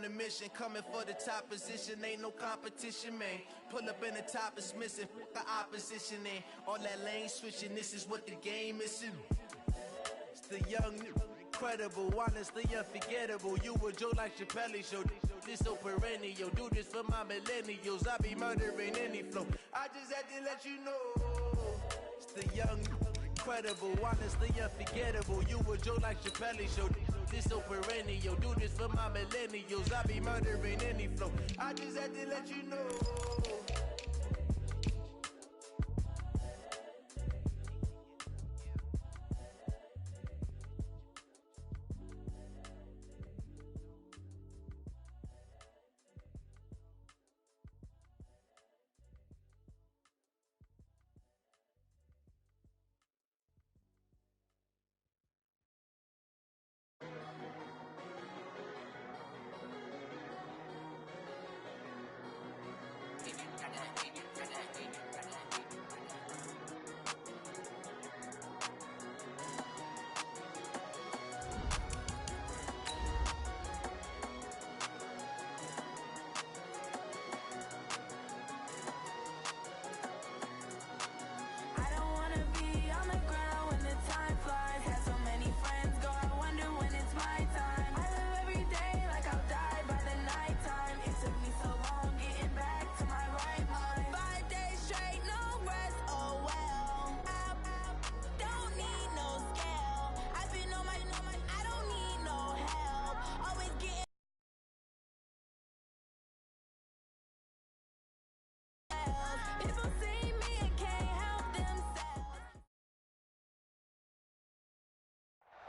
on a mission, coming for the top position, ain't no competition, man. Pull up in the top is missing, the opposition ain't. All that lane switching, this is what the game is. It's the young, incredible, honestly unforgettable. You a joke like Chappelle show. This so perennial, do this for my millennials. I be murdering any flow. I just had to let you know. It's the young, incredible, honestly unforgettable. You a joke like Chappelle show. This so perennial, do this for my millennials. I be murdering any flow. I just had to let you know.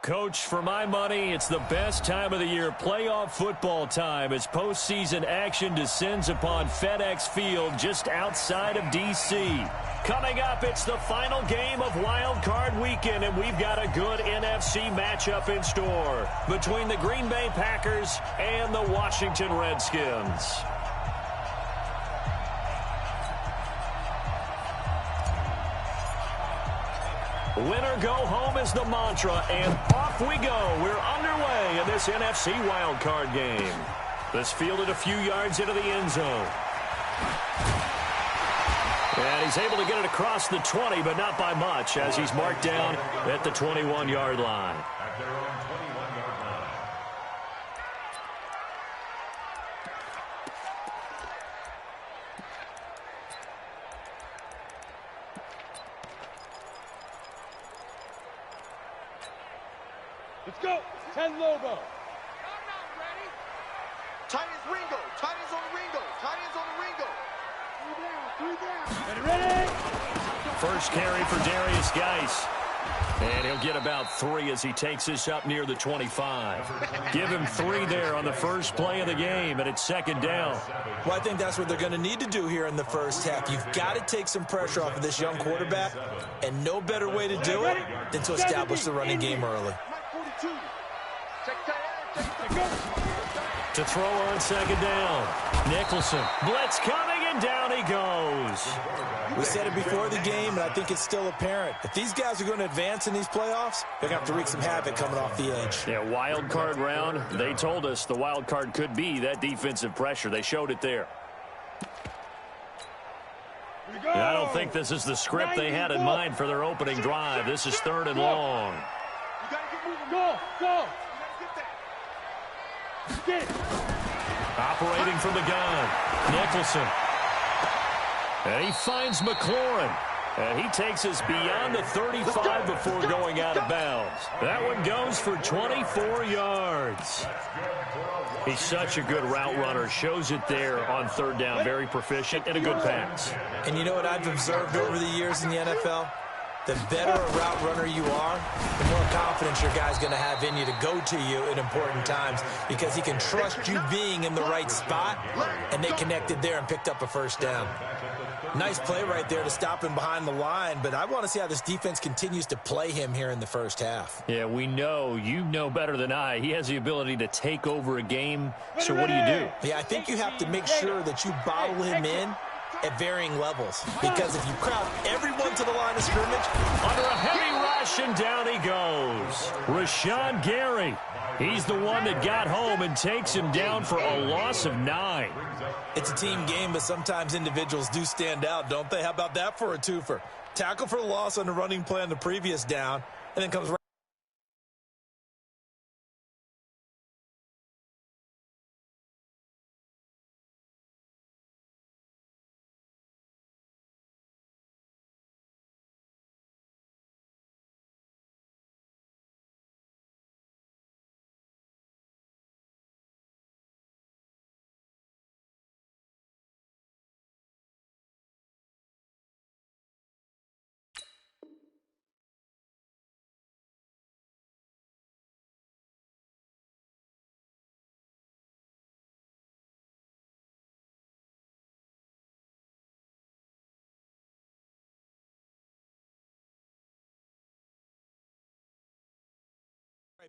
Coach, for my money, it's the best time of the year, playoff football time, as postseason action descends upon FedEx Field just outside of D.C. Coming up, it's the final game of Wild Card Weekend, and we've got a good NFC matchup in store between the Green Bay Packers and the Washington Redskins. Winner go home is the mantra, and off we go. We're underway in this NFC wildcard game. This fielded a few yards into the end zone. And he's able to get it across the 20, but not by much, as he's marked down at the 21-yard line. Let's go. 10 Lobo. I'm not ready. Tight ends Ringo. Tight ends on Ringo. Tight ends on Ringo. Three down. Ready? First carry for Darius Geis. And he'll get about 3 as he takes this up near the 25. Give him 3 there on the first play of the game, and it's second down. Well, I think that's what they're going to need to do here in the first half. You've got to take some pressure off of this young quarterback, and no better way to do it than to establish the running game early. To throw on second down. Nicholson. Blitz coming, and down he goes. We said it before the game, and I think it's still apparent. If these guys are going to advance in these playoffs, they're going to have to wreak some havoc coming off the edge. Yeah, wild card round. They told us the wild card could be that defensive pressure. They showed it there. And I don't think this is the script they had in mind for their opening drive. This is 3rd and long. You got to get moving. Go. Operating from the gun, Nicholson. And he finds McLaurin. And he takes us beyond the 35 before going out of bounds. That one goes for 24 yards. He's such a good route runner. Shows it there on 3rd down. Very proficient and a good pass. And you know what I've observed over the years in the NFL? The better a route runner you are, the more confidence your guy's going to have in you to go to you at important times, because he can trust you being in the right spot, and they connected there and picked up a first down. Nice play right there to stop him behind the line, but I want to see how this defense continues to play him here in the first half. Yeah, we know. You know better than I. He has the ability to take over a game, so what do you do? Yeah, I think you have to make sure that you bottle him in at varying levels, because if you crowd everyone to the line of scrimmage, under a heavy rush, and down he goes. Rashawn Gary. He's the one that got home and takes him down for a loss of 9. It's a team game, but sometimes individuals do stand out, don't they? How about that for a twofer? Tackle for the loss on the running play on the previous down, and then comes right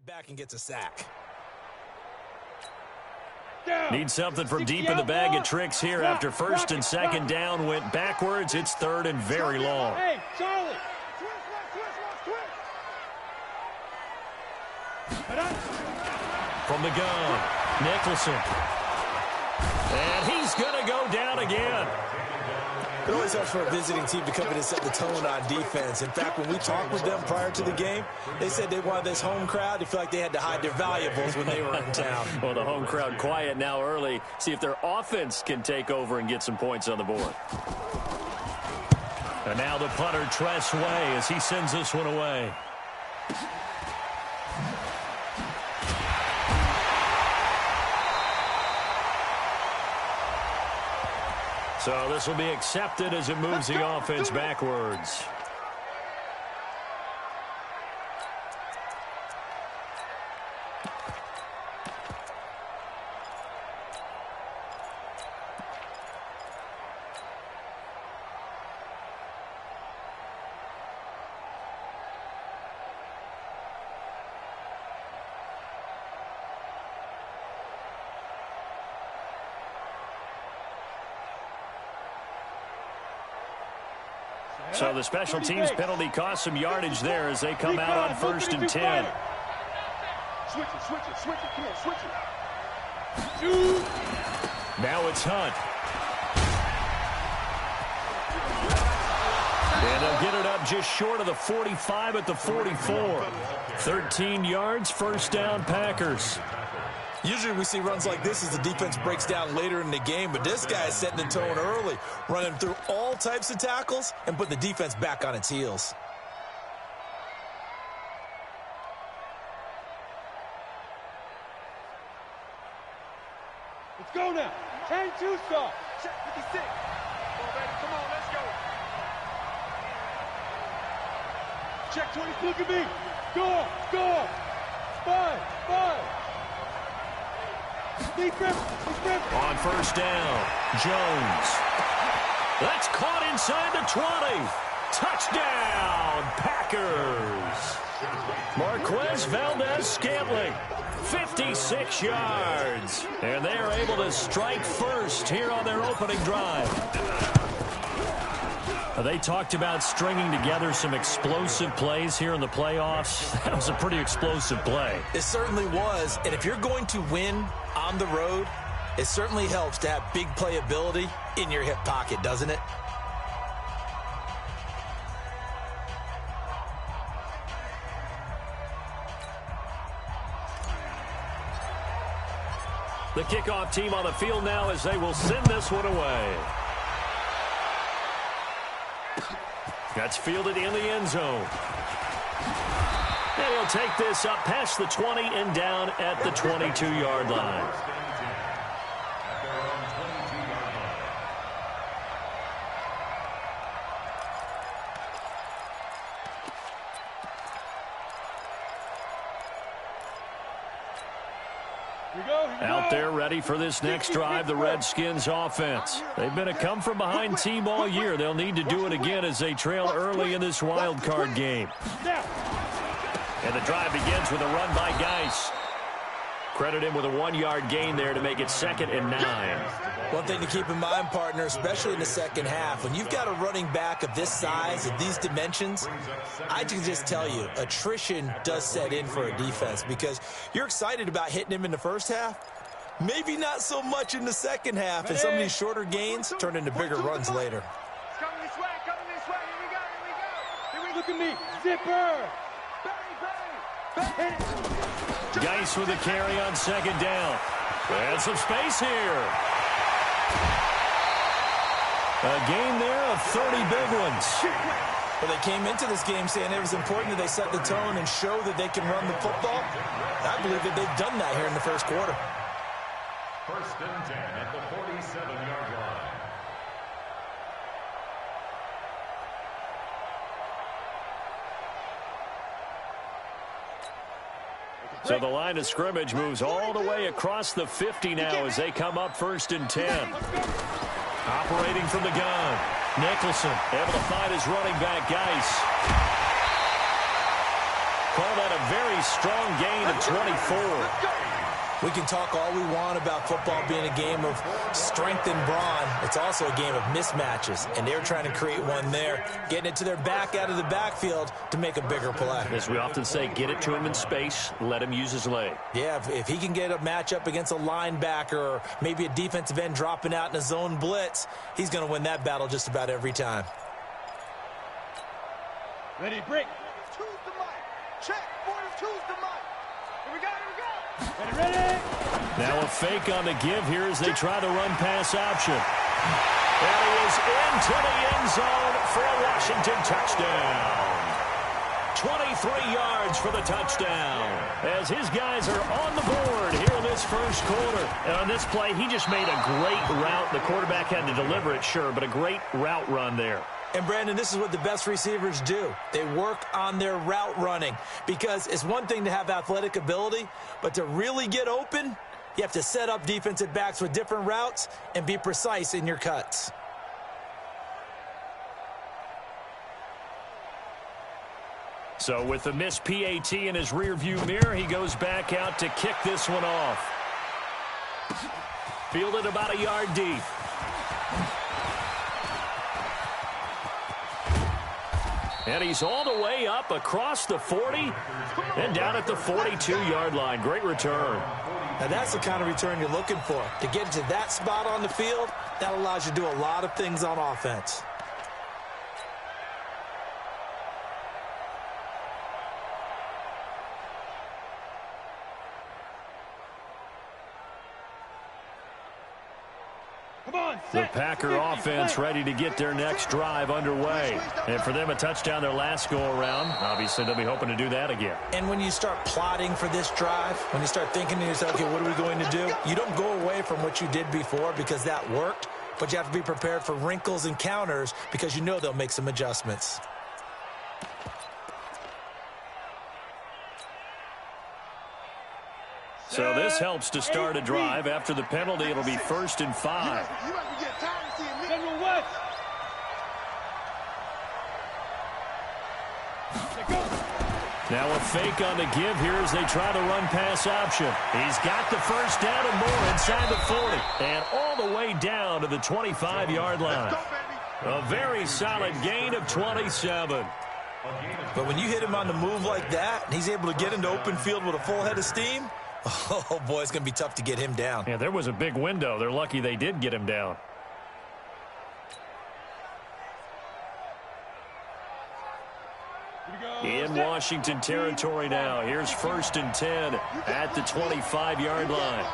back and gets a sack. Need something from deep in the bag of tricks here after first and second down went backwards. It's third and very long. Hey, Charlie. From the gun, Nicholson. And he's going to go down again. It always helps for a visiting team to come in and set the tone on defense. In fact, when we talked with them prior to the game, they said they wanted this home crowd to feel like they had to hide their valuables when they were in town. Well, the home crowd quiet now early. See if their offense can take over and get some points on the board. And now the punter, Tress Way, as he sends this one away. So this will be accepted as it moves the offense backwards. So the special teams penalty cost some yardage there as they come out on 1st and 10. Switch it, come on, switch it. Now it's Hunt. And they'll get it up just short of the 45 at the 44. 13 yards, first down, Packers. Usually we see runs like this as the defense breaks down later in the game, but this guy is setting the tone early, running through all types of tackles and putting the defense back on its heels. Let's go now. 10-2 stop. Check 56. Come on, baby. Come on, let's go. Check 20. Look at me. Score. 5. On first down, Jones. That's caught inside the 20. Touchdown, Packers. Marquez Valdez-Scantling, 56 yards. And they are able to strike first here on their opening drive. They talked about stringing together some explosive plays here in the playoffs. That was a pretty explosive play. It certainly was. And if you're going to win on the road, it certainly helps to have big playability in your hip pocket, doesn't it? The kickoff team on the field now as they will send this one away. That's fielded in the end zone. And he'll take this up past the 20 and down at the 22-yard line. Out there ready for this next drive, the Redskins offense. They've been a come-from-behind team all year. They'll need to do it again as they trail early in this wild card game. And the drive begins with a run by Geis. Credit him with a 1-yard gain there to make it 2nd and 9. One thing to keep in mind, partner, especially in the second half, when you've got a running back of this size, of these dimensions, I can just tell you, attrition does set in for a defense because you're excited about hitting him in the first half. Maybe not so much in the second half, and some of these shorter gains turn into bigger runs later. It's coming this way, Here we go. Look at me. Zipper. Bang. Geis with a carry on 2nd down. And some space here. A gain there of 30 big ones. Well, they came into this game saying it was important that they set the tone and show that they can run the football. I believe that they've done that here in the first quarter. 1st and 10 at the 47-yard line. So the line of scrimmage moves all the way across the 50 now as they come up 1st and 10. Operating from the gun. Nicholson able to find his running back, Geis. Call that a very strong gain of 24. We can talk all we want about football being a game of strength and brawn. It's also a game of mismatches, and they're trying to create one there, getting it to their back out of the backfield to make a bigger play. As we often say, get it to him in space, let him use his leg. Yeah, if he can get a matchup against a linebacker or maybe a defensive end dropping out in a zone blitz, he's going to win that battle just about every time. Ready, break. Choose the mic. Check. Boys, choose the mic. Here we go. Ready. Now a fake on the give here as they try to run pass option. And he is into the end zone for a Washington touchdown. 23 yards for the touchdown as his guys are on the board here in this first quarter. And on this play, he just made a great route. The quarterback had to deliver it, sure, but a great route run there. And, Brandon, this is what the best receivers do. They work on their route running because it's one thing to have athletic ability, but to really get open, you have to set up defensive backs with different routes and be precise in your cuts. So with the missed PAT in his rearview mirror, he goes back out to kick this one off. Fielded about a yard deep. And he's all the way up across the 40 and down at the 42-yard line. Great return. Now, that's the kind of return you're looking for. To get to that spot on the field, that allows you to do a lot of things on offense. The Packer offense ready to get their next drive underway. And for them, a touchdown their last go-around. Obviously, they'll be hoping to do that again. And when you start plotting for this drive, when you start thinking to yourself, okay, what are we going to do? You don't go away from what you did before because that worked, but you have to be prepared for wrinkles and counters because you know they'll make some adjustments. So this helps to start a drive. After the penalty, it'll be 1st and 5. General West. Now a fake on the give here as they try to run pass option. He's got the first down and more inside the 40. And all the way down to the 25-yard line. A very solid gain of 27. But when you hit him on the move like that, and he's able to get into open field with a full head of steam, oh, boy, it's going to be tough to get him down. Yeah, there was a big window. They're lucky they did get him down. In Washington territory now. Here's 1st and 10 at the 25-yard line.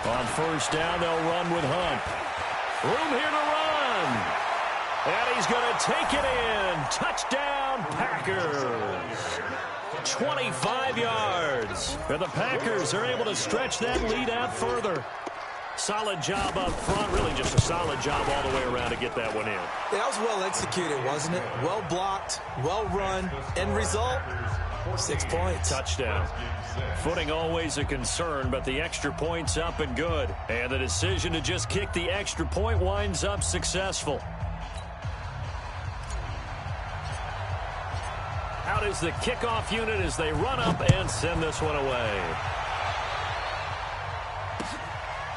On 1st down, they'll run with Hunt. Room here to run. And he's going to take it in. Touchdown, Packers. 25 yards. And the Packers are able to stretch that lead out further. Solid job up front. Really just a solid job all the way around to get that one in. That was well executed, wasn't it? Well blocked, well run. End result, 6 points. Touchdown. Footing always a concern, but the extra point's up and good. And the decision to just kick the extra point winds up successful. Out is the kickoff unit as they run up and send this one away.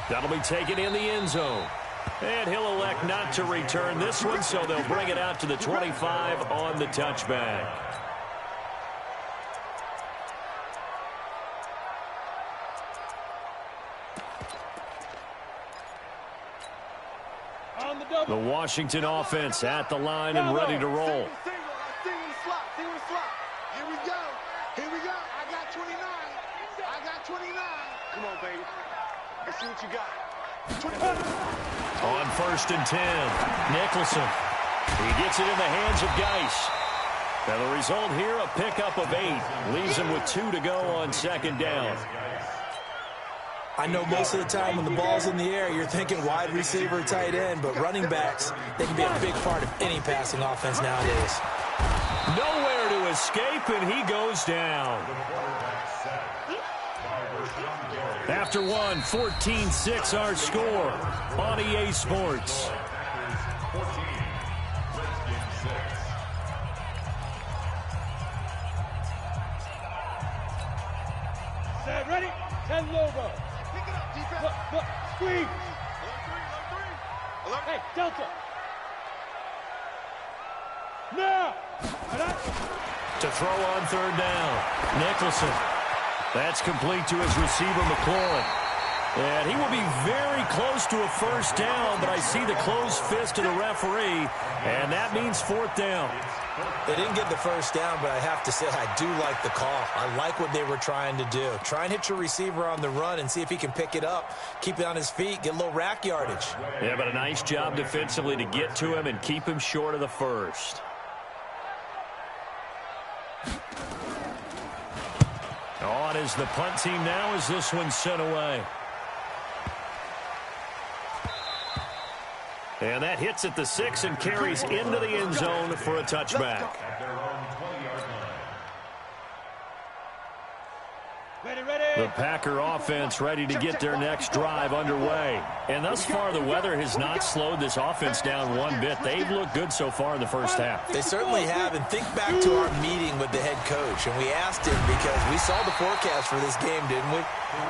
That'll be taken in the end zone. And he'll elect not to return this one, so they'll bring it out to the 25 on the touchback. The Washington offense at the line and ready to roll. Here we go. Here we go. I got 29. I got 29. Come on, baby. Let's see what you got. 25. On 1st and 10, Nicholson. He gets it in the hands of Geis. And the result here, a pickup of 8. Leaves him with 2 to go on 2nd down. I know most of the time when the ball's in the air, you're thinking wide receiver, tight end, but running backs, they can be a big part of any passing offense nowadays. Nowhere to escape, and he goes down. After one, 14-6 our score on EA Sports. Set, ready? 10 logo. Pick it up, defense. Look, squeeze. Alert 3. Hey, Delta. Now. To throw on 3rd down, Nicholson. That's complete to his receiver, McLaurin. And he will be very close to a 1st down, but I see the closed fist of the referee, and that means 4th down. They didn't get the 1st down, but I have to say I do like the call. I like what they were trying to do. Try and hit your receiver on the run and see if he can pick it up, keep it on his feet, get a little rack yardage. Yeah, but a nice job defensively to get to him and keep him short of the 1st. On is the punt team now as this one's sent away. And that hits at the 6 and carries into the end zone for a touchback. The Packer offense ready to get their next drive underway. And thus far, the weather has not slowed this offense down one bit. They've looked good so far in the 1st half. They certainly have. And think back to our meeting with the head coach. And we asked him because we saw the forecast for this game, didn't we?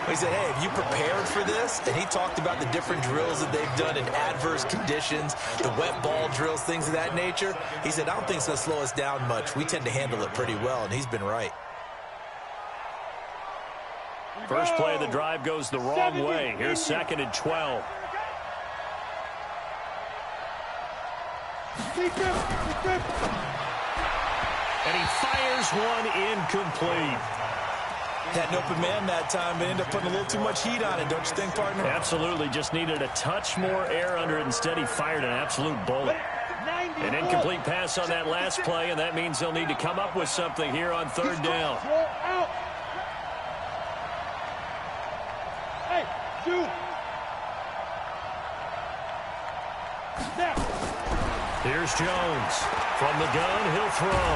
We said, hey, have you prepared for this? And he talked about the different drills that they've done in adverse conditions, the wet ball drills, things of that nature. He said, I don't think it's going to slow us down much. We tend to handle it pretty well, and he's been right. First play of the drive goes the wrong way. Here's 2nd and 12. And he fires one incomplete. Had an open man that time, but ended up putting a little too much heat on it, don't you think, partner? Absolutely. Just needed a touch more air under it. Instead, he fired an absolute bullet. An incomplete pass on that last play, and that means they'll need to come up with something here on 3rd down. Here's Jones. From the gun, he'll throw.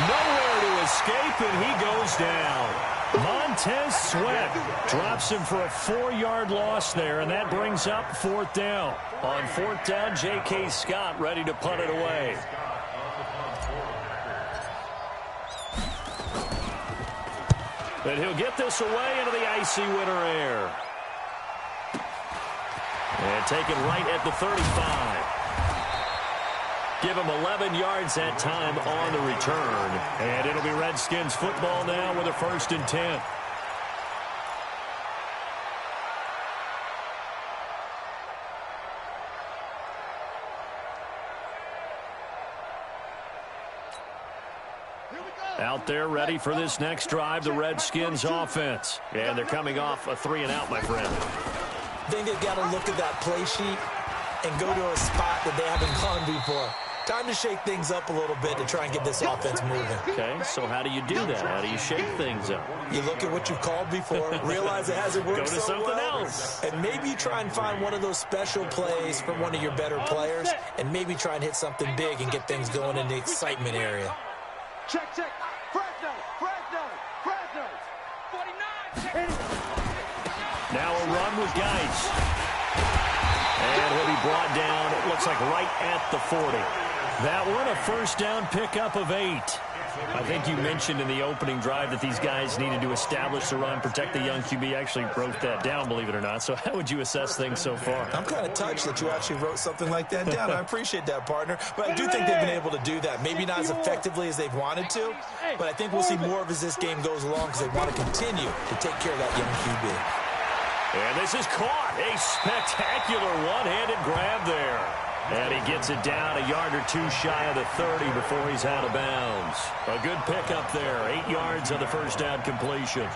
Nowhere to escape, and he goes down. Montez Sweat drops him for a 4-yard loss there, and that brings up 4th down. On 4th down, J.K. Scott ready to punt it away. And he'll get this away into the icy winter air. And taken right at the 35. Give him 11 yards that time on the return. And it'll be Redskins football now with a 1st and 10. Out there ready for this next drive, the Redskins offense. And they're coming off a 3-and-out, my friend. I think they've got to look at that play sheet and go to a spot that they haven't gone before. Time to shake things up a little bit to try and get this offense moving. Okay, so how do you do that? How do you shake things up? You look at what you've called before, realize it hasn't worked Go to so something well, else. and maybe try and find one of those special plays from one of your better players, and maybe try and hit something big and get things going in the excitement area. Check, check. Fresno, Fresno, Fresno. 49. Now a run with Geis. And he'll be brought down, it looks like right at the 40. That one, a first down pickup of 8. I think you mentioned in the opening drive that these guys needed to establish the run, protect the young QB. Actually wrote that down, believe it or not. So how would you assess things so far? I'm kind of touched that you actually wrote something like that down. I appreciate that, partner. But I do think they've been able to do that. Maybe not as effectively as they've wanted to, but I think we'll see more of as this game goes along because they want to continue to take care of that young QB. And this is caught. A spectacular one-handed grab there. And he gets it down a yard or two shy of the 30 before he's out of bounds. A good pickup there. 8 yards on the first down completion.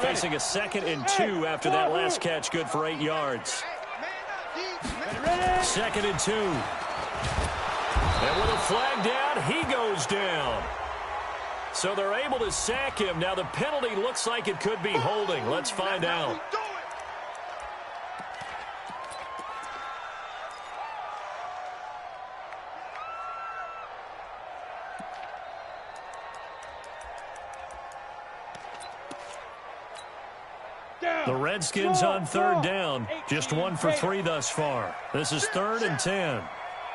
Facing a 2nd and 2 after that last catch. Good for 8 yards. 2nd and 2. And with a flag down, he goes down. So they're able to sack him. Now the penalty looks like it could be holding. Let's find out. The Redskins on 3rd down. Just 1 for 3 thus far. This is 3rd and 10.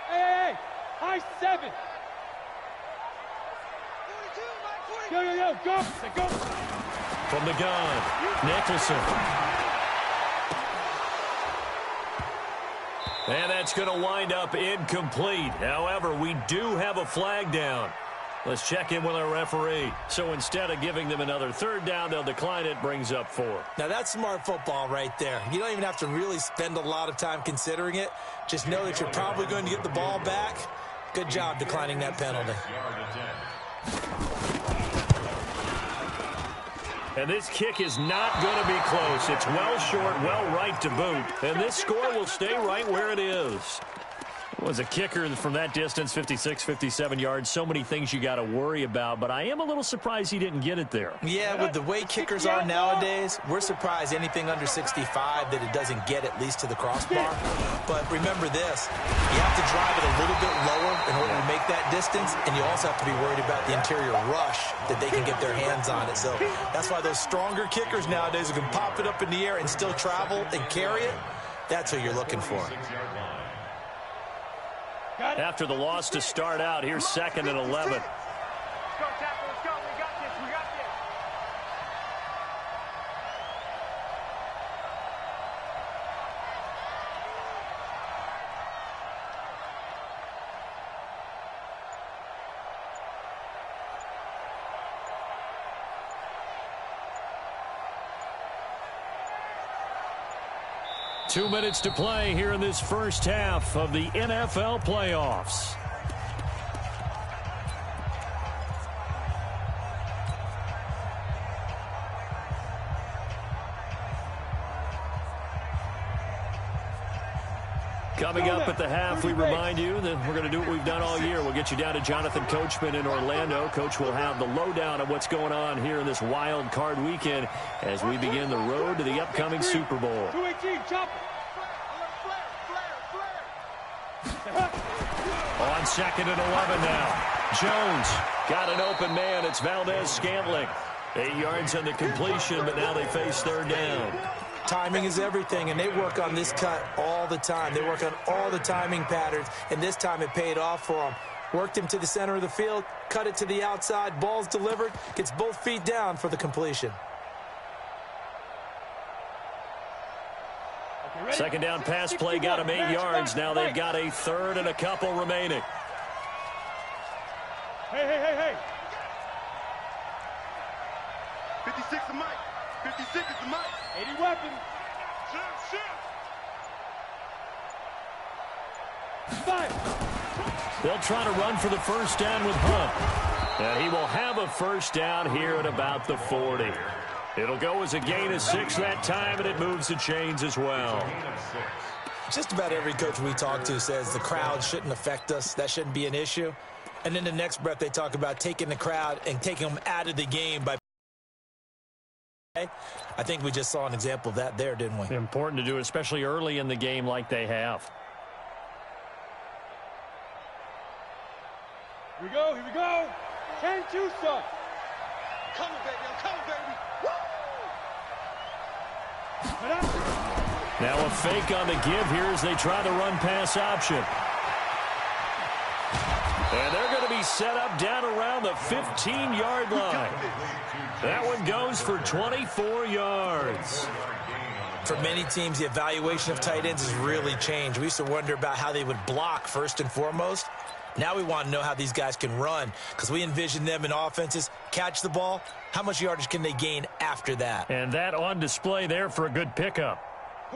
Hey, high 7. Go, go. From the gun, Nicholson. And that's going to wind up incomplete. However, we do have a flag down. Let's check in with our referee. So instead of giving them another 3rd down, they'll decline it, brings up 4. Now, that's smart football right there. You don't even have to really spend a lot of time considering it. Just know that you're probably going to get the ball back. Good job declining that penalty. And this kick is not going to be close. It's well short, well right to boot. And this score will stay right where it is. It was a kicker from that distance, 56, 57 yards. So many things you got to worry about, but I am a little surprised he didn't get it there. Yeah, with the way kickers are nowadays, we're surprised anything under 65 that it doesn't get at least to the crossbar. But remember this, you have to drive it a little bit lower in order to make that distance, and you also have to be worried about the interior rush that they can get their hands on it. So that's why those stronger kickers nowadays who can pop it up in the air and still travel and carry it, that's what you're looking for. After the loss to start out, here's 2nd and 11. Let's go, Tackle. Let's go. We got this. We got this. 2 minutes to play here in this first half of the NFL playoffs. Coming up at the half, we remind you that we're going to do what we've done all year. We'll get you down to Jonathan Coachman in Orlando. Coach will have the lowdown of what's going on here in this wild card weekend as we begin the road to the upcoming Super Bowl. 218, chop. On 2nd and 11 now. Jones got an open man. It's Valdez-Scantling. 8 yards on the completion, but now they face 3rd down. Timing is everything, and they work on this cut all the time. They work on all the timing patterns, and this time it paid off for them. Worked him to the center of the field, cut it to the outside, ball's delivered, gets both feet down for the completion. Second down pass play got him 8 yards. Now they've got a 3rd and a couple remaining. Hey. 56 is Mike. 56 is the Mike. 80 weapon. Five. They'll try to run for the first down with Hunt. And he will have a first down here at about the 40. It'll go as a gain of 6 that time, and it moves the chains as well. Just about every coach we talk to says the crowd shouldn't affect us. That shouldn't be an issue. And then the next breath they talk about taking the crowd and taking them out of the game by I think we just saw an example of that there, didn't we? Important to do, especially early in the game like they have. Here we go, here we go. 10-2, son. Come on, baby. I'm coming, baby. Woo! Now a fake on the give here as they try the run-pass option. And they're going to be set up down around the 15-yard line. That one goes for 24 yards. For many teams, the evaluation of tight ends has really changed. We used to wonder about how they would block first and foremost. Now we want to know how these guys can run, because we envision them in offenses, catch the ball, how much yardage can they gain after that? And that on display there for a good pickup.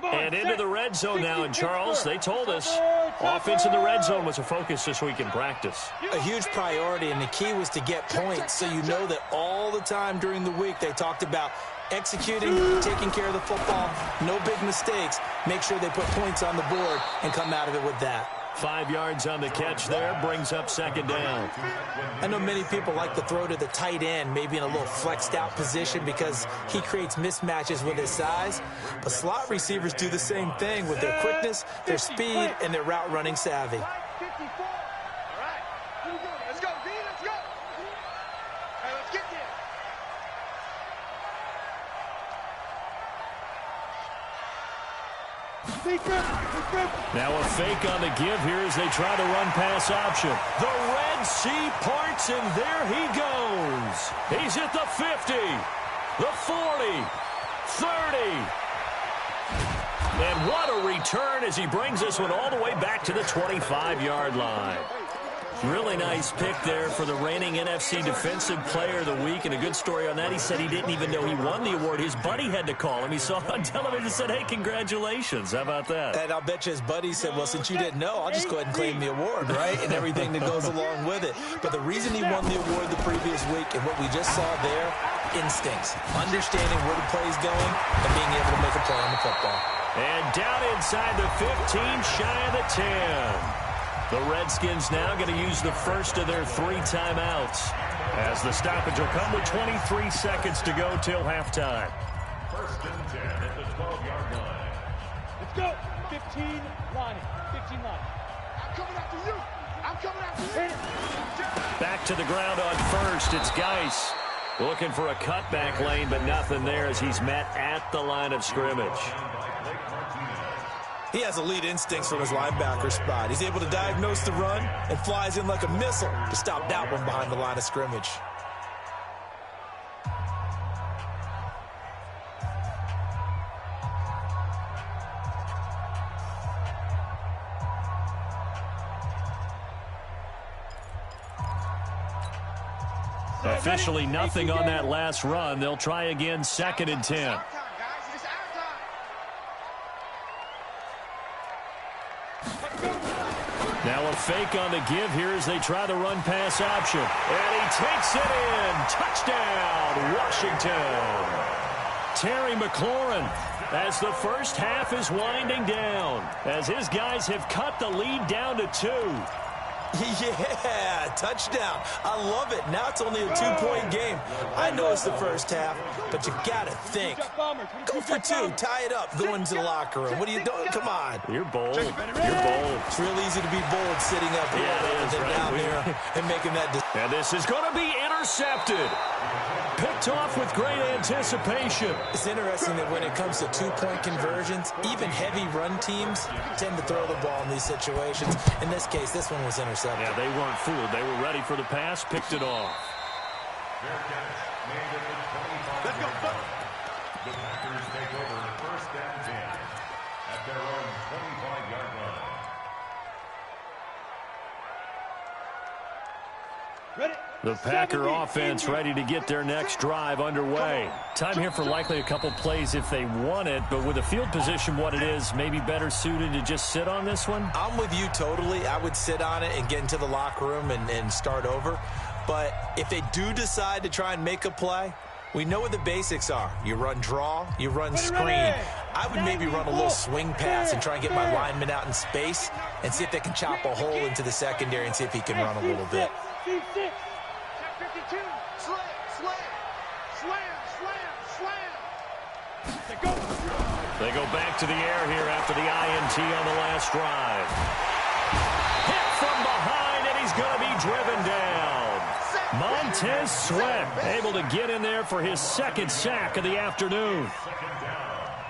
And into the red zone now, and Charles, they told us offense in the red zone was a focus this week in practice. A huge priority, and the key was to get points, so you know that all the time during the week they talked about executing, taking care of the football, no big mistakes, make sure they put points on the board and come out of it with that. 5 yards on the catch there, brings up second down. I know many people like to throw to the tight end, maybe in a little flexed out position because he creates mismatches with his size. But slot receivers do the same thing with their quickness, their speed, and their route running savvy. 54. All right. Here we go. Let's go, B. Let's go. Hey, let's get there. Now a fake on the give here as they try the run-pass option. The Red Sea parts, and there he goes. He's at the 50, the 40, 30. And what a return as he brings this one all the way back to the 25-yard line. Really nice pick there for the reigning NFC Defensive Player of the Week, and a good story on that. He said he didn't even know he won the award. His buddy had to call him. He saw it on television and said, hey, congratulations. How about that? And I'll bet you his buddy said, well, since you didn't know, I'll just go ahead and claim the award, right? And everything that goes along with it. But the reason he won the award the previous week and what we just saw there, instincts, understanding where the play is going and being able to make a play on the football. And down inside the 15, shy of the 10. The Redskins now going to use the first of their 3 timeouts, as the stoppage will come with 23 seconds to go till halftime. First and 10 at the 12-yard line. Let's go. 15 lining. 15 lining. I'm coming after you. I'm coming after you. Back to the ground on first. It's Geis looking for a cutback lane, but nothing there as he's met at the line of scrimmage. He has elite instincts from his linebacker spot. He's able to diagnose the run and flies in like a missile to stop that one behind the line of scrimmage. Officially nothing on that last run. They'll try again, 2nd and 10. Now a fake on the give here as they try the run-pass option. And he takes it in. Touchdown, Washington. Terry McLaurin, as the first half is winding down, as his guys have cut the lead down to 2. Yeah, touchdown. I love it. Now it's only a 2-point game. I know it's the first half, but you got to think. Go for 2. Tie it up. Go into the locker room. What are you doing? Come on. You're bold. You're bold. It's real easy to be bold sitting up here rather than down there and making that decision. And this is going to be intercepted. Picked off with great anticipation. It's interesting that when it comes to 2-point conversions, even heavy run teams tend to throw the ball in these situations. In this case, this one was intercepted. Yeah, they weren't fooled. They were ready for the pass, picked it off. Let's go. The Packers take over 1st and 10 at their own 25-yard line. Ready? The Packer offense ready to get their next drive underway. Time here for likely a couple plays if they want it, but with the field position what it is, maybe better suited to just sit on this one? I'm with you totally. I would sit on it and get into the locker room and start over. But if they do decide to try and make a play, we know what the basics are. You run draw, you run screen. I would maybe run a little swing pass and try and get my lineman out in space and see if they can chop a hole into the secondary and see if he can run a little bit. 52. Slam, slam, slam, slam, slam. They go back to the air here after the INT on the last drive. Hit from behind, and he's going to be driven down. Montez Sweat able to get in there for his second sack of the afternoon.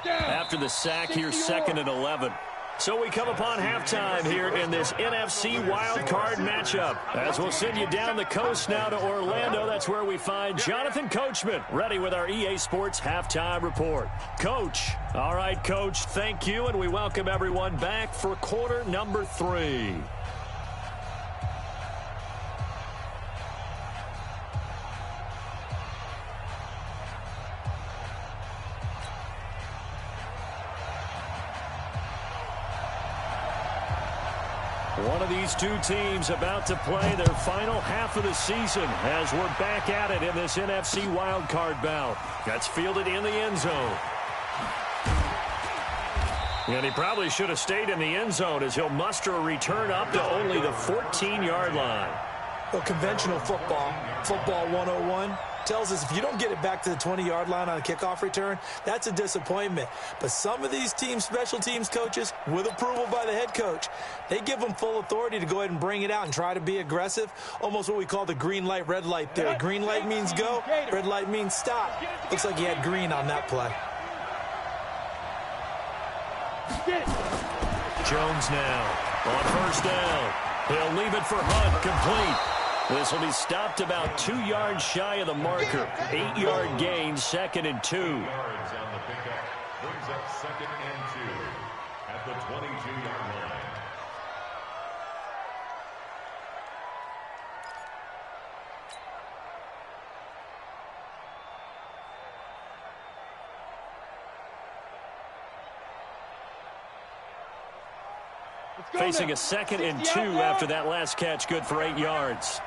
After the sack, here's 2nd and 11. So we come upon halftime here in this NFC wildcard matchup. As we'll send you down the coast now to Orlando, that's where we find Jonathan Coachman ready with our EA Sports halftime report. Coach. All right, Coach, thank you, and we welcome everyone back for quarter number 3. One of these two teams about to play their final half of the season as we're back at it in this NFC wildcard bout. That's fielded in the end zone. And he probably should have stayed in the end zone as he'll muster a return up to only the 14-yard line. Well, conventional football 101, tells us if you don't get it back to the 20-yard line on a kickoff return, that's a disappointment. But some of these teams, special teams coaches, with approval by the head coach, they give them full authority to go ahead and bring it out and try to be aggressive, almost what we call the green light, red light theory. Green light means go, red light means stop. Looks like he had green on that play. Jones now on first down. He'll leave it for Hunt, complete. This will be stopped about 2 yards shy of the marker. 8-yard gain, 2nd and 2. Yards on the pickup brings up 2nd and 2 at the 22-yard line. Facing a 2nd and 2 after that last catch, good for 8 yards.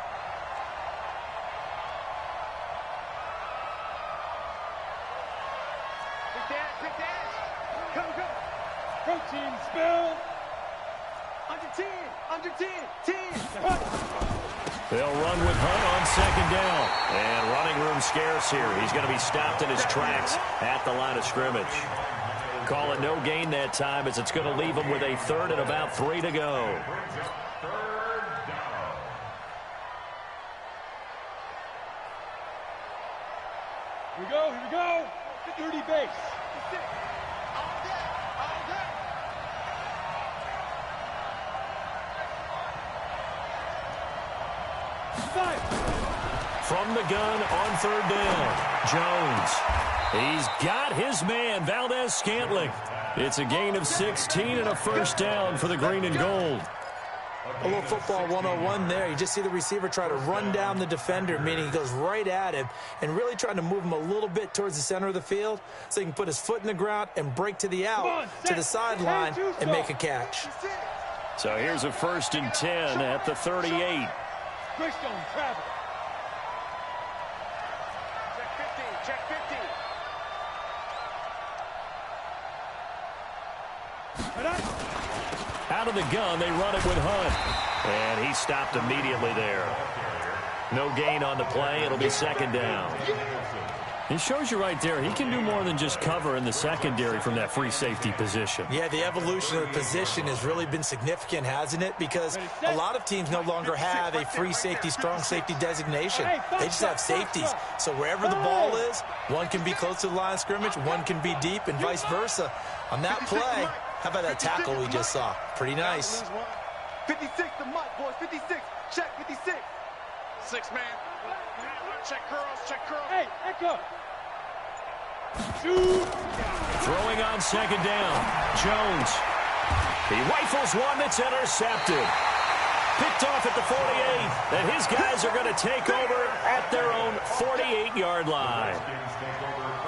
Protein spill. Under 10. They'll run with Hunt on 2nd down. And running room scarce here. He's going to be stopped in his tracks at the line of scrimmage. Call it no gain that time as it's going to leave him with a 3rd and about 3 to go. Here we go. 30 base. From the gun on 3rd down, Jones. He's got his man, Valdez-Scantling. It's a gain of 16 and a first down for the green and gold. A little football 101 there. You just see the receiver try to run down the defender, meaning he goes right at him and really trying to move him a little bit towards the center of the field so he can put his foot in the ground and break to the out, to the sideline, and make a catch. So here's a 1st and 10 at the 38. Greystone travel. Check 50. Out of the gun, they run it with Hunt. And he stopped immediately there. No gain on the play. It'll be 2nd down. It shows you right there, he can do more than just cover in the secondary from that free safety position. Yeah, the evolution of the position has really been significant, hasn't it? Because a lot of teams no longer have a free safety, strong safety designation. They just have safeties. So wherever the ball is, one can be close to the line of scrimmage, one can be deep, and vice versa. On that play, how about that tackle we just saw? Pretty nice. 56 the mic, boys. 56. Check 56. 6 man. Check curls. Hey, Echo. Shoot. Throwing on 2nd down. Jones. He rifles one that's intercepted. Picked off at the 48. And his guys are going to take over at their own 48-yard line.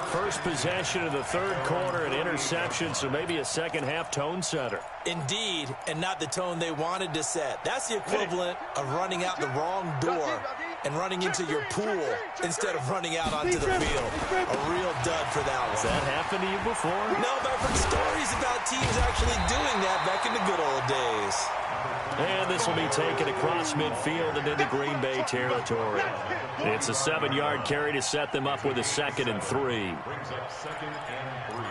First possession of the 3rd quarter, an interception, so maybe a second-half tone setter. Indeed, and not the tone they wanted to set. That's the equivalent of running out the wrong door and running into your pool instead of running out onto the field. A real dud for that one. Has that happened to you before? No, but I've heard stories about teams actually doing that back in the good old days. And this will be taken across midfield and into Green Bay territory. It's a 7-yard carry to set them up with a 2nd and 3. Brings up 2nd and 3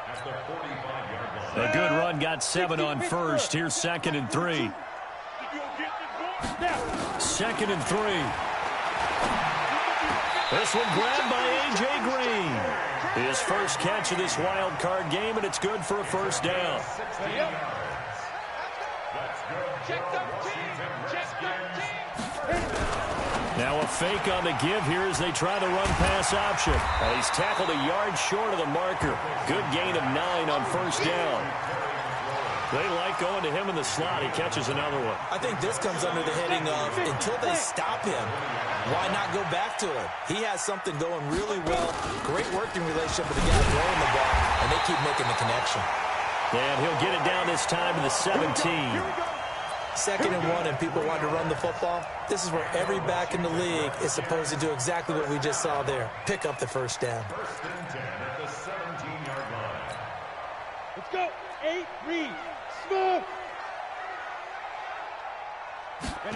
at the 45-yard line. A good run got 7 on first. Here's 2nd and 3. 2nd and 3. This one grabbed by A.J. Green. His first catch of this wild card game, and it's good for a first down. Now a fake on the give here as they try the run-pass option. And he's tackled a yard short of the marker. Good gain of 9 on first down. They like going to him in the slot. He catches another one. I think this comes under the heading of until they stop him, why not go back to him? He has something going really well. Great working relationship with the guy throwing the ball, and they keep making the connection. And he'll get it down this time to the 17. 2nd and 1, and people want to run the football. This is where every back in the league is supposed to do exactly what we just saw there. Pick up the first down. 1st and 10 at the 17-yard line. Let's go. 8, read. Smooth.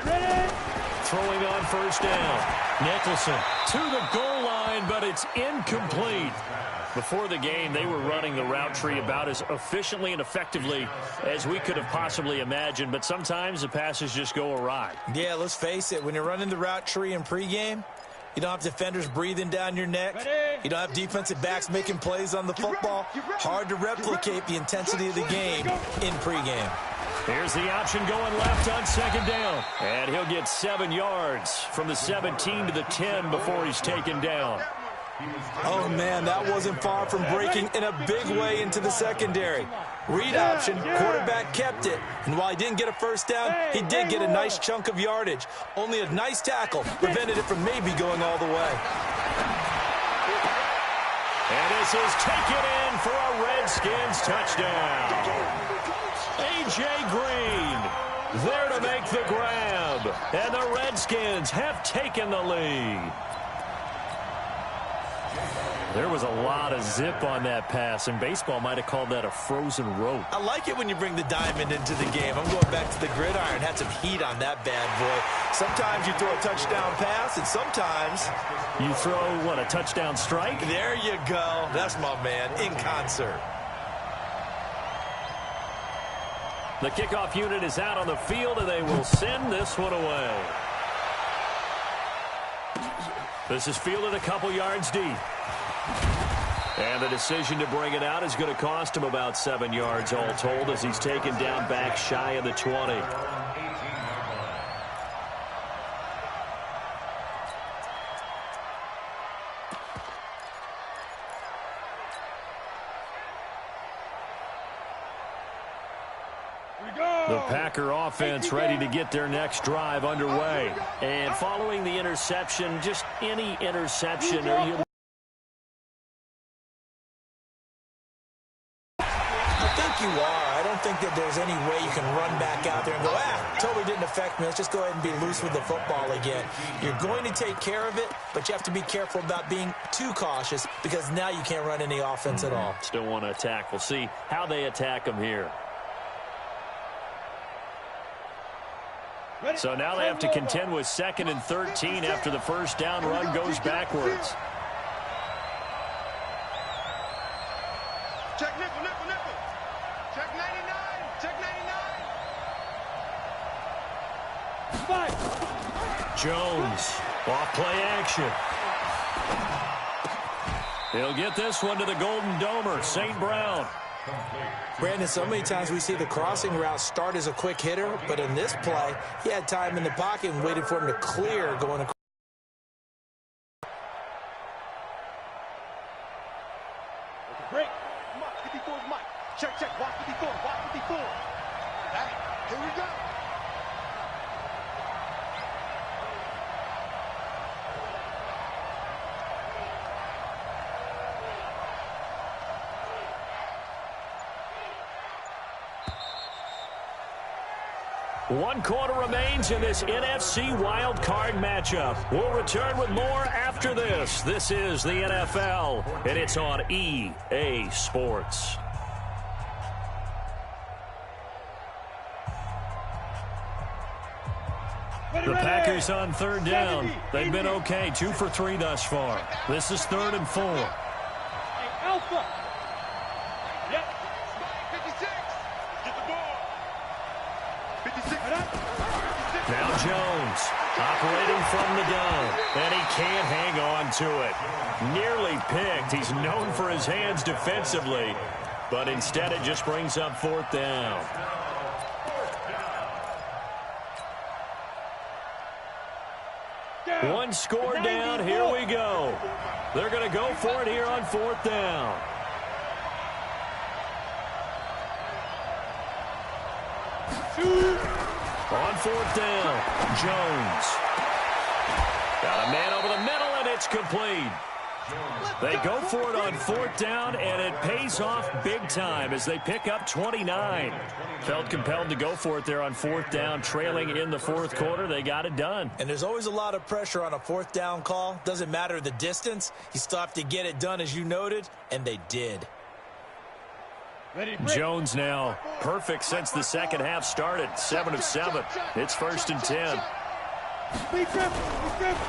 Ready. Throwing on first down. Nicholson to the goal line, but it's incomplete. Before the game, they were running the route tree about as efficiently and effectively as we could have possibly imagined, but sometimes the passes just go awry. Yeah, let's face it. When you're running the route tree in pregame, you don't have defenders breathing down your neck. You don't have defensive backs making plays on the football. Hard to replicate the intensity of the game in pregame. Here's the option going left on 2nd down. And he'll get 7 yards from the 17 to the 10 before he's taken down. Oh, man, that wasn't far from breaking in a big way into the secondary. Read option, quarterback kept it. And while he didn't get a first down, he did get a nice chunk of yardage. Only a nice tackle prevented it from maybe going all the way. And this is taken in for a Redskins touchdown. A.J. Green there to make the grab. And the Redskins have taken the lead. There was a lot of zip on that pass, and baseball might have called that a frozen rope. I like it when you bring the diamond into the game. I'm going back to the gridiron. Had some heat on that bad boy. Sometimes you throw a touchdown pass, and sometimes you throw, what, a touchdown strike? There you go. That's my man, in concert. The kickoff unit is out on the field, and they will send this one away. This is fielded a couple yards deep. And the decision to bring it out is going to cost him about 7 yards all told as he's taken down back shy of the 20. The Packer offense ready to get their next drive underway. And following the interception, just any interception, are you... You are. I don't think that there's any way you can run back out there and go, totally didn't affect me. Let's just go ahead and be loose with the football again. You're going to take care of it, but you have to be careful about being too cautious because now you can't run any offense at all. Still want to attack. We'll see how they attack them here. So now they have to contend with 2nd and 13 after the first down run goes backwards. Check nickel, nickel, nickel. Check 99. Check 99. Jones, off play action. He'll get this one to the Golden Domer, St. Brown. Brandon, so many times we see the crossing route start as a quick hitter, but in this play, he had time in the pocket and waited for him to clear going across. Break. Mike, 54 is Mike. Check, check. Watch 54. Watch 54. Here we go. 1 quarter remains in this NFC Wild Card matchup. We'll return with more after this. This is the NFL, and it's on EA Sports. The Packers on 3rd down. They've been okay, 2 for 3 thus far. This is 3rd and 4. Hey, Alpha. Yep. 56. Get the ball. 56. Now Jones operating from the gun, and he can't hang on to it. Nearly picked. He's known for his hands defensively, but instead it just brings up 4th down. One score down. Here we go. They're going to go for it here on 4th down. On 4th down, Jones. Got a man over the middle, and it's complete. They go for it on 4th down, and it pays off big time as they pick up 29. Felt compelled to go for it there on 4th down, trailing in the 4th quarter. They got it done. And there's always a lot of pressure on a 4th down call. Doesn't matter the distance. You still have to get it done, as you noted, and they did. Jones now perfect since the second half started. 7 of 7. It's 1st and 10.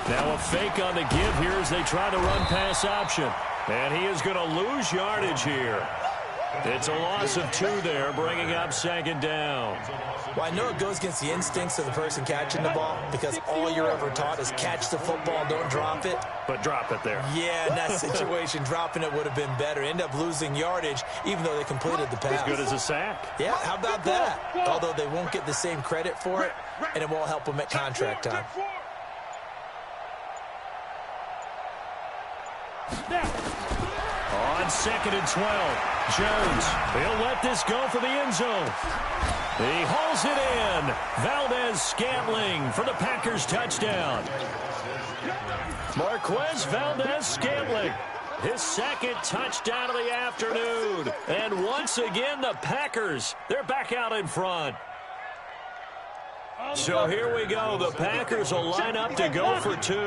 Now a fake on the give here as they try to run pass option. And he is going to lose yardage here. It's a loss of 2 there, bringing up 2nd down. Well, I know it goes against the instincts of the person catching the ball because all you're ever taught is catch the football, don't drop it. But drop it there. Yeah, in that situation, dropping it would have been better. End up losing yardage, even though they completed the pass. As good as a sack. Yeah, how about that? Although they won't get the same credit for it, and it won't help them at contract time. On 2nd and 12, Jones, he'll let this go for the end zone. He hauls it in. Valdez-Scantling for the Packers touchdown. Marquez Valdez-Scantling, his 2nd touchdown of the afternoon. And once again, the Packers, they're back out in front. So here we go. The Packers will line up to go for 2. Hey,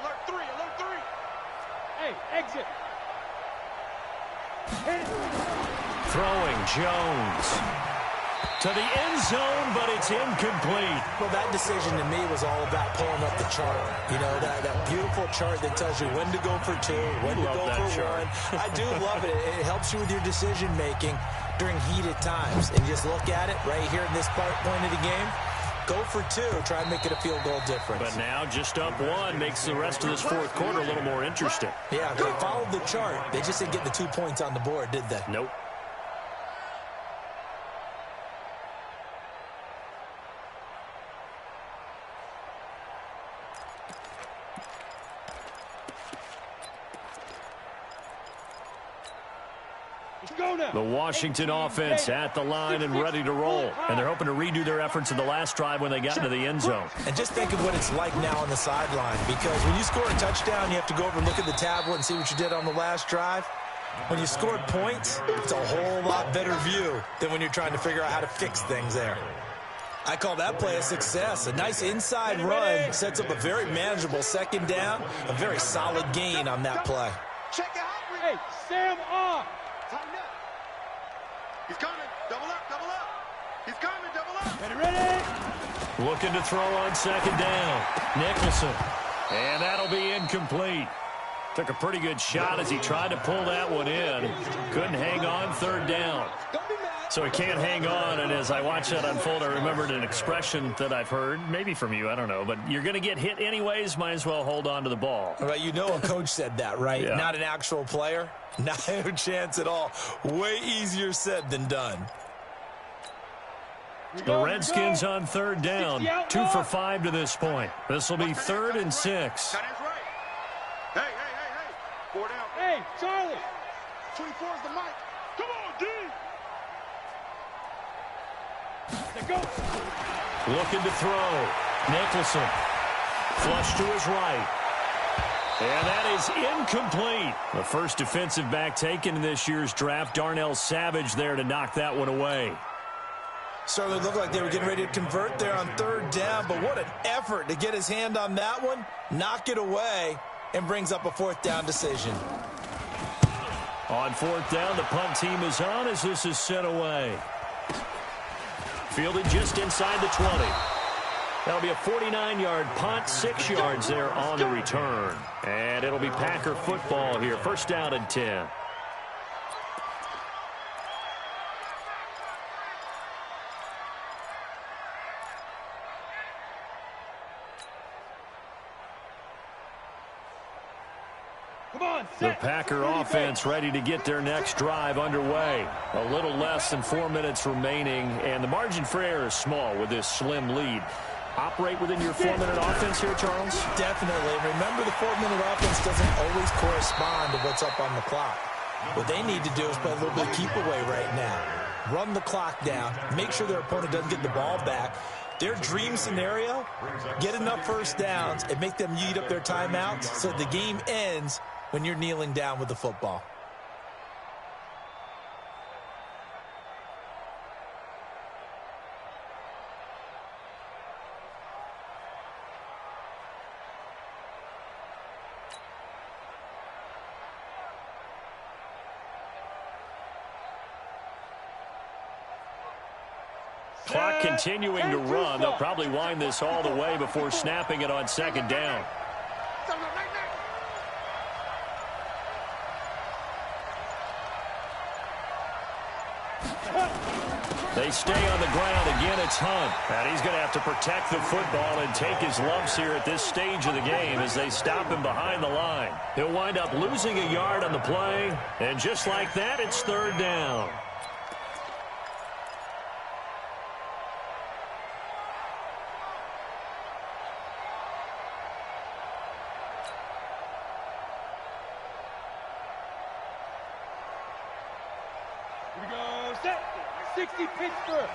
alert 3, alert 3. Hey, exit. Throwing Jones to the end zone, but it's incomplete. Well, that decision to me was all about pulling up the chart. You know, that beautiful chart that tells you when to go for 2, when to go for 1. I do love it. It helps you with your decision-making during heated times. And just look at it right here in this point of the game. Go for 2. Try and make it a field goal difference. But now just up 1 makes the rest of this 4th quarter a little more interesting. Yeah, they followed the chart. They just didn't get the 2 points on the board, did they? Nope. The Washington offense at the line and ready to roll. And they're hoping to redo their efforts in the last drive when they got into the end zone. And just think of what it's like now on the sideline, because when you score a touchdown, you have to go over and look at the tablet and see what you did on the last drive. When you scored points, it's a whole lot better view than when you're trying to figure out how to fix things there. I call that play a success. A nice inside run sets up a very manageable 2nd down, a very solid gain on that play. Check it out. Hey, Sam off. Tighten up. He's coming. Double up, double up. He's coming, double up. Ready? Looking to throw on 2nd down. Nicholson. And that'll be incomplete. Took a pretty good shot as he tried to pull that one in. Couldn't hang on 3rd down. So he can't hang on, and as I watch that unfold, I remembered an expression that I've heard, maybe from you, I don't know, but you're going to get hit anyways, might as well hold on to the ball. Right, you know a coach said that, right? Yeah. Not an actual player. Not a chance at all. Way easier said than done. The Redskins on 3rd down, 2 for 5 to this point. This will be 3rd and 6. Tight end's right. Hey. 4 down. Hey, Charlie. 24 is the mic. Come on, D. Looking to throw. Nicholson. Flush to his right. And that is incomplete. The first defensive back taken in this year's draft. Darnell Savage there to knock that one away. Certainly looked like they were getting ready to convert there on third down, but what an effort to get his hand on that one, knock it away, and brings up a fourth down decision. On fourth down, the punt team is on as this is sent away. Fielded just inside the 20. That'll be a 49-yard punt, 6 yards there on the return. And it'll be Packer football here, first down and 10. The Packer offense ready to get their next drive underway. A little less than 4 minutes remaining, and the margin for error is small with this slim lead. Operate within your 4-minute offense here, Charles? Definitely. Remember, the 4-minute offense doesn't always correspond to what's up on the clock. What they need to do is play a little bit of keep away right now. Run the clock down. Make sure their opponent doesn't get the ball back. Their dream scenario, get enough first downs and make them eat up their timeouts so the game ends when you're kneeling down with the football. Clock continuing to run. They'll probably wind this all the way before snapping it on second down. They stay on the ground. Again, it's Hunt. And he's going to have to protect the football and take his lumps here at this stage of the game as they stop him behind the line. He'll wind up losing a yard on the play. And just like that, it's third down. Here we go, set. 60 Pittsburgh.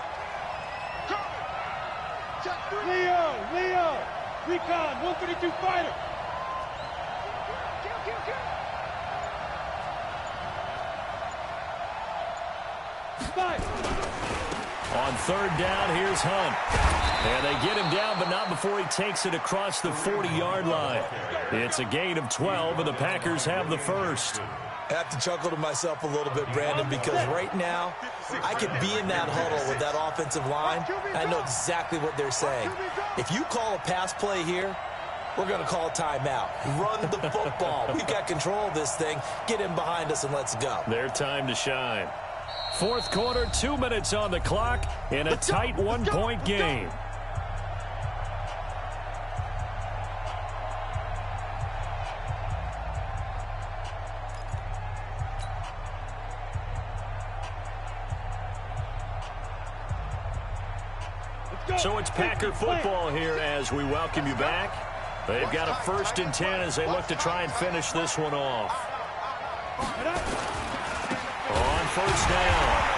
Leo, recon, 132 fighter. On third down, here's Hunt. And they get him down, but not before he takes it across the 40-yard line. It's a gain of 12, and the Packers have the first. I have to chuckle to myself a little bit, Brandon, because right now I could be in that huddle with that offensive line. I know exactly what they're saying. If you call a pass play here, we're going to call a timeout. Run the football. We've got control of this thing. Get him behind us and let's go. Their time to shine. Fourth quarter, 2 minutes on the clock in a tight one-point game. So it's Packer football here as we welcome you back. They've got a first and 10 as they look to try and finish this one off. On first down.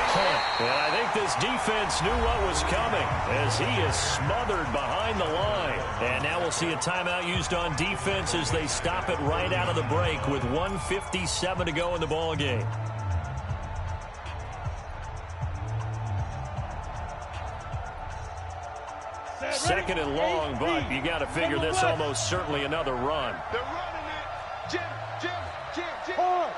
And I think this defense knew what was coming as he is smothered behind the line. And now we'll see a timeout used on defense as they stop it right out of the break with 1:57 to go in the ball game. Second and long, but you got to figure this almost certainly another run. They're running it. Jim. Hard.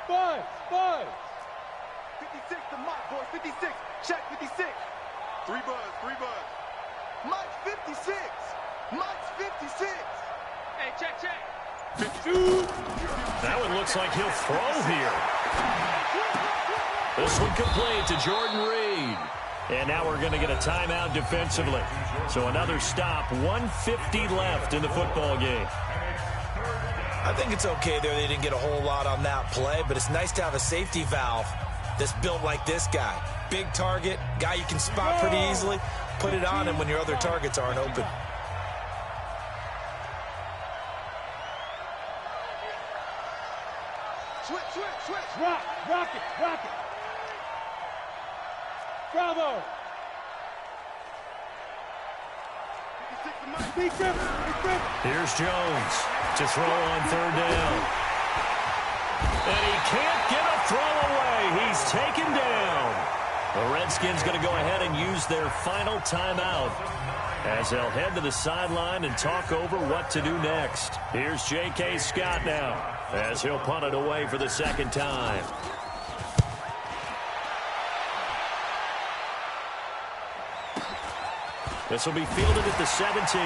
Five. 56 to Mike, boys. 56. Check 56. Three buzz. Mike's 56. Mike's 56. Hey, check. 52. That one looks like he'll throw here. This one complete to Jordan Reed. And now we're going to get a timeout defensively. So another stop, 1:50 left in the football game. I think it's okay there. They didn't get a whole lot on that play, but it's nice to have a safety valve that's built like this guy. Big target, guy you can spot pretty easily. Put it on him when your other targets aren't open. Switch. Rock it. Bravo. Big grip. Here's Jones to throw on third down. And he can't get a throw away. He's taken down. The Redskins going to go ahead and use their final timeout as they'll head to the sideline and talk over what to do next. Here's J.K. Scott now as he'll punt it away for the second time. This will be fielded at the 17.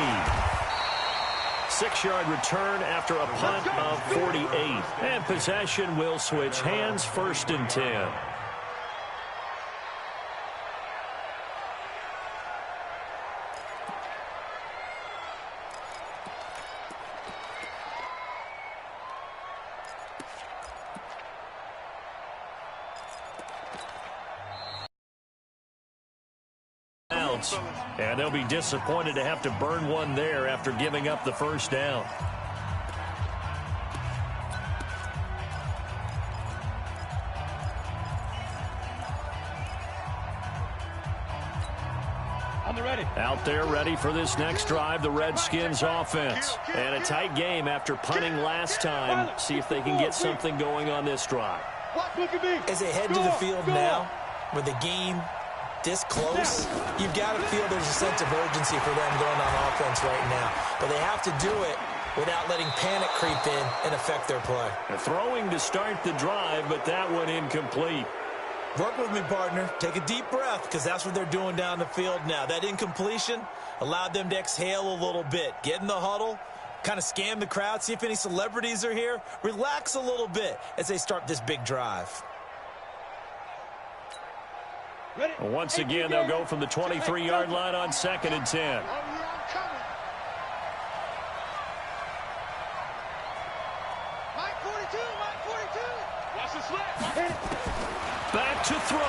6-yard return after a punt of 48. And possession will switch hands, 1st and 10. And they'll be disappointed to have to burn one there after giving up the first down. On the ready. Out there ready for this next drive, the Redskins offense. And a tight game after punting last time. See if they can get something going on this drive. As they head to the field now, with the game this close, you've got to feel there's a sense of urgency for them going on offense right now. But they have to do it without letting panic creep in and affect their play. Throwing to start the drive, but that one incomplete. Work with me, partner. Take a deep breath, because that's what they're doing down the field now. That incompletion allowed them to exhale a little bit. Get in the huddle, kind of scan the crowd, see if any celebrities are here. Relax a little bit as they start this big drive. Once again, they'll go from the 23-yard line on 2nd and 10. Back to throw.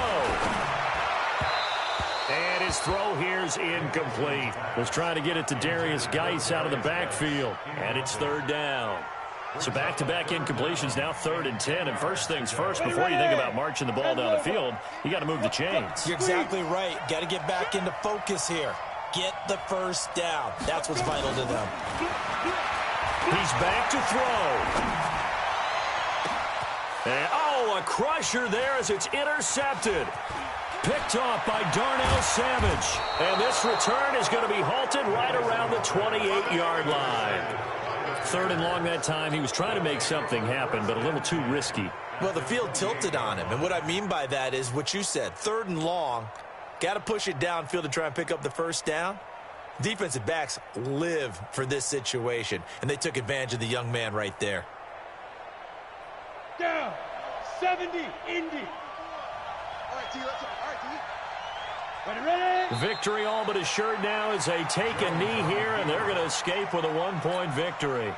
And his throw here's incomplete. Was trying to get it to Darius Geis out of the backfield. And it's 3rd down. So back-to-back incompletions, now 3rd and 10. And first things first, before you think about marching the ball down the field, you got to move the chains. You're exactly right. Got to get back into focus here. Get the first down. That's what's vital to them. He's back to throw. And, a crusher there as it's intercepted. Picked off by Darnell Savage. And this return is going to be halted right around the 28-yard line. 3rd and long that time. He was trying to make something happen, but a little too risky. Well, the field tilted on him, and what I mean by that is what you said. 3rd and long, got to push it downfield to try and pick up the first down. Defensive backs live for this situation, and they took advantage of the young man right there. Down, 70, Indy. All right, T, let's go. All right, T. Ready. Victory all but assured now as they take a knee here, and they're going to escape with a 1-point victory.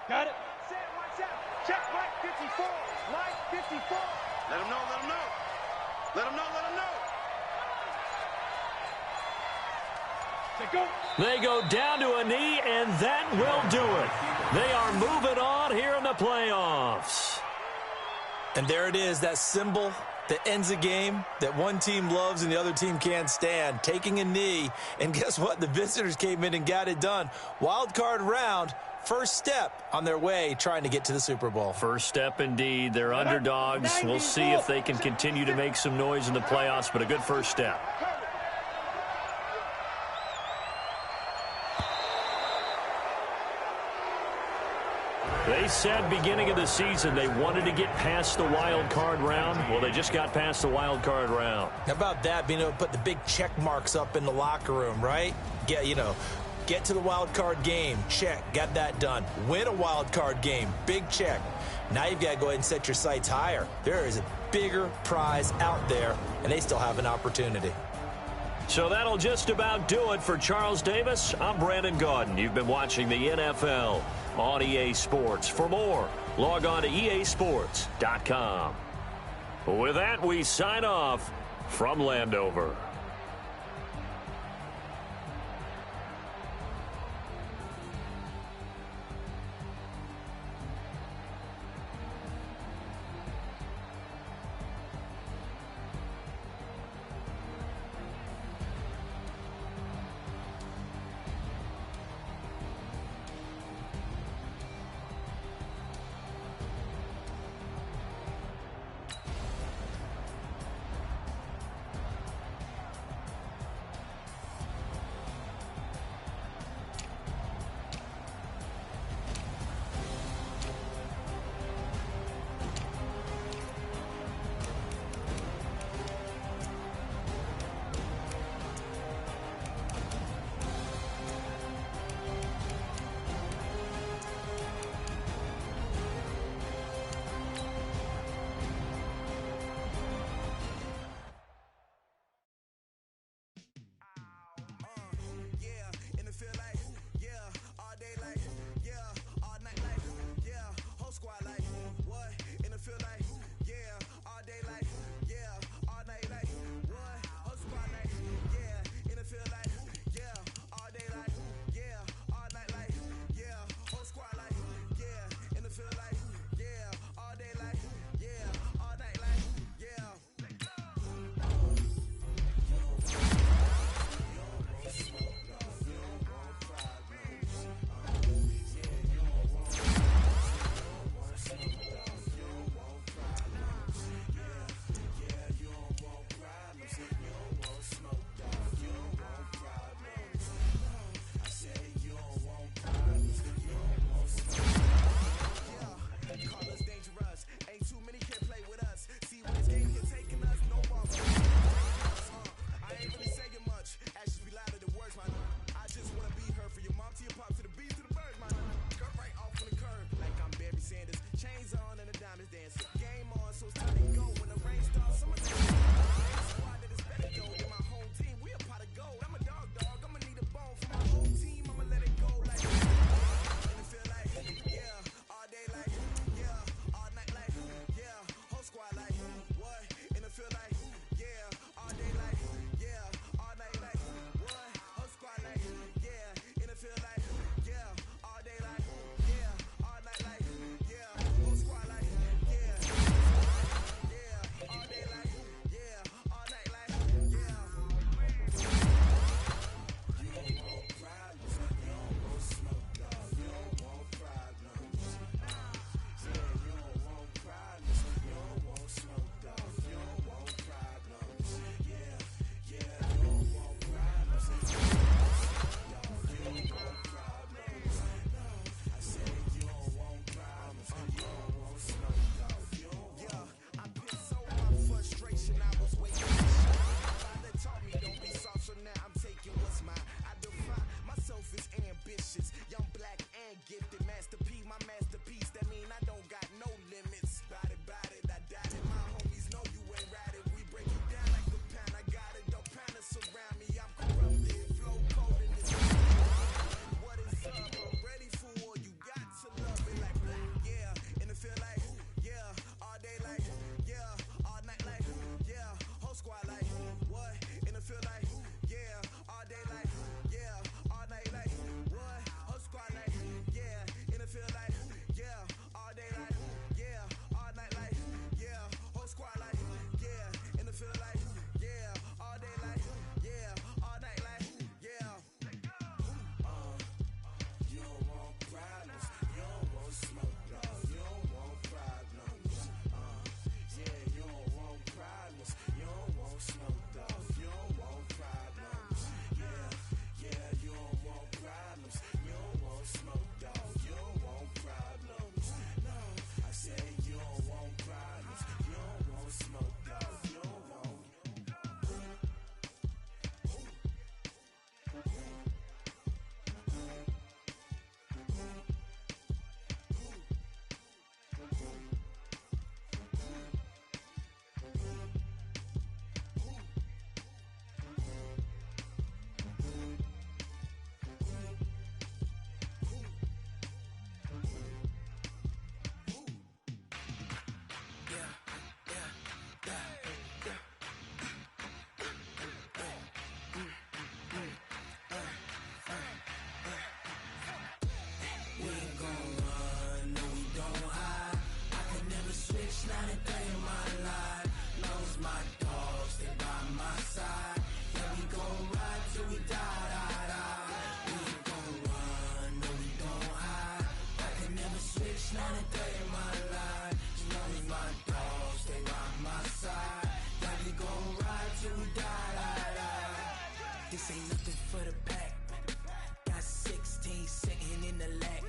Got it. Set, watch out. Check, Mike 54. Mike 54. Let him know, let him know. Let him know, let him know. Go. They go down to a knee, and that will do it. They are moving on here in the playoffs. And there it is, that symbol that ends a game that one team loves and the other team can't stand, taking a knee. And guess what? The visitors came in and got it done. Wild card round, first step on their way trying to get to the Super Bowl. First step indeed. They're underdogs. We'll see if they can continue to make some noise in the playoffs, but a good first step. They said beginning of the season they wanted to get past the wild card round. Well, they just got past the wild card round. How about that, being able to put the big check marks up in the locker room, right? Get to the wild card game, check, got that done. Win a wild card game, big check. Now you've got to go ahead and set your sights higher. There is a bigger prize out there, and they still have an opportunity. So that'll just about do it for Charles Davis. I'm Brandon Gaudin. You've been watching the NFL on EA Sports. For more, log on to easports.com. With that, we sign off from Landover. This ain't nothing for the pack. Got 16 sitting in the lag.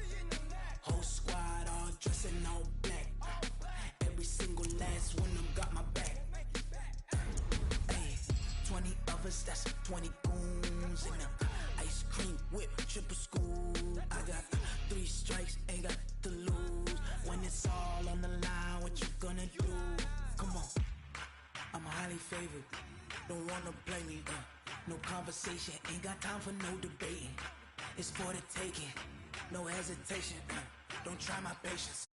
Whole squad all dressing all black. Every single last one of them got my back. Hey, 20 of us, that's 20 goons in them. Ice cream whip, triple scoop. I got 3 strikes, ain't got to lose. When it's all on the line, what you gonna do? Come on, I'm highly favored. Don't wanna play me, no conversation, ain't got time for no debating. It's for the taking, no hesitation, don't try my patience.